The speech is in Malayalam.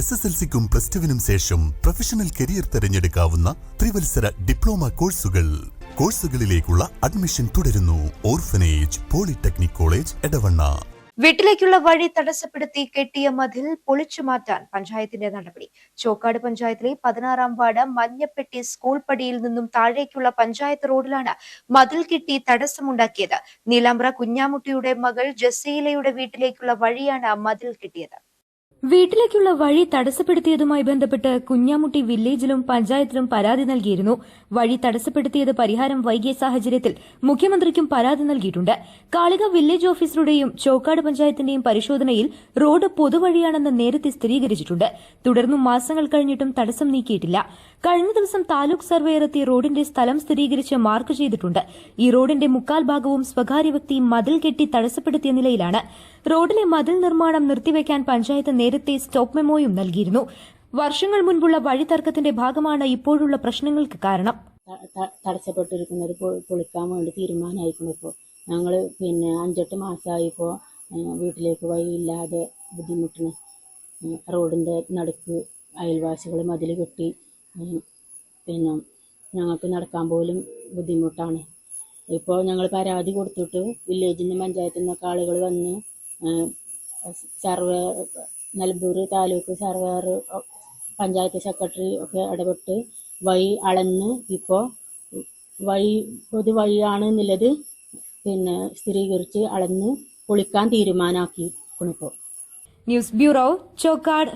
SSLCക്കും പ്ലസ് ടുവിനും ശേഷം പ്രൊഫഷണൽ കരിയർ തിരഞ്ഞെടുക്കാവുന്ന ത്രിവത്സര ഡിപ്ലോമ കോഴ്സുകളിലേക്കുള്ള അഡ്മിഷൻ തുടരുന്നു. Orphanage polytechnic college Edavanna. വീട്ടിലേക്കുള്ള വഴി തടസ്സപ്പെടുത്തി കെട്ടിയ മതിൽ പൊളിച്ചു മാറ്റാൻ പഞ്ചായത്തിന്റെ നടപടി. ചോക്കാട് പഞ്ചായത്തിലെ 16-ാം വാർഡ് മഞ്ഞപ്പെട്ടി സ്കൂൾ പടിയിൽ നിന്നും താഴേക്കുള്ള പഞ്ചായത്ത് റോഡിലാണ് മതിൽ കെട്ടി തടസ്സമുണ്ടാക്കിയത്. നീലാമ്പ്ര കുഞ്ഞാമുട്ടിയുടെ മകൾ ജസീലയുടെ വീട്ടിലേക്കുള്ള വഴിയാണ് മതിൽ കെട്ടിയത്. വീട്ടിലേക്കുള്ള വഴി തടസ്സപ്പെടുത്തിയതുമായി ബന്ധപ്പെട്ട് കുഞ്ഞാമുട്ടി വില്ലേജിലും പഞ്ചായത്തിലും പരാതി നൽകിയിരുന്നു. വഴി തടസ്സപ്പെടുത്തിയത് പരിഹാരം വൈകിയ സാഹചര്യത്തിൽ മുഖ്യമന്ത്രിക്കും പരാതി നൽകിയിട്ടുണ്ട്. കാളിക വില്ലേജ് ഓഫീസറുടെയും ചോക്കാട് പഞ്ചായത്തിന്റെയും പരിശോധനയിൽ റോഡ് പൊതുവഴിയാണെന്ന് നേരത്തെ സ്ഥിരീകരിച്ചിട്ടുണ്ട്. തുടർന്നും മാസങ്ങൾ കഴിഞ്ഞിട്ടും തടസ്സം നീക്കിയിട്ടില്ല. കഴിഞ്ഞ ദിവസം താലൂക്ക് സർവേയർ എത്തി റോഡിന്റെ സ്ഥലം സ്ഥിരീകരിച്ച് മാർക്ക് ചെയ്തിട്ടുണ്ട്. ഈ റോഡിന്റെ മുക്കാൽ ഭാഗവും സ്വകാര്യ വ്യക്തി മതിൽ കെട്ടി തടസ്സപ്പെടുത്തിയ നിലയിലാണ്. റോഡിലെ മതിൽ നിർമ്മാണം നിർത്തിവെക്കാൻ പഞ്ചായത്ത് നേരത്തെ സ്റ്റോപ്പ് മെമ്മോയും നൽകിയിരുന്നു. വർഷങ്ങൾ മുൻപുള്ള വഴി തർക്കത്തിന്റെ ഭാഗമാണ് ഇപ്പോഴുള്ള പ്രശ്നങ്ങൾക്ക് കാരണം. തടസ്സപ്പെട്ടിരിക്കുന്നത് പൊളിക്കാൻ വേണ്ടി തീരുമാനമായിരിക്കുന്നു. ഇപ്പോൾ ഞങ്ങൾ 5-8 മാസമായിപ്പോൾ വീട്ടിലേക്ക് വഴിയില്ലാതെ ബുദ്ധിമുട്ടുന്നു. റോഡിന്റെ നടുക്ക് അയൽവാസികൾ മതിൽ കെട്ടി ഞങ്ങൾക്ക് നടക്കാൻ പോലും ബുദ്ധിമുട്ടാണ്. ഇപ്പോൾ ഞങ്ങൾ പരാതി കൊടുത്തിട്ട് വില്ലേജിൽ നിന്ന് പഞ്ചായത്തിൽ നിന്നൊക്കെ ആളുകൾ വന്ന് നിലമ്പൂർ താലൂക്ക് സർവേയർ പഞ്ചായത്ത് സെക്രട്ടറി ഒക്കെ ഇടപെട്ട് വഴി അളന്ന് ഇപ്പോൾ വഴി പൊതുവഴിയാണ് എന്നുള്ളത് സ്ഥിരീകരിച്ച് അളന്ന് പൊളിക്കാൻ തീരുമാനമാക്കിയിരിക്കുന്നു. News bureau, Chokkad.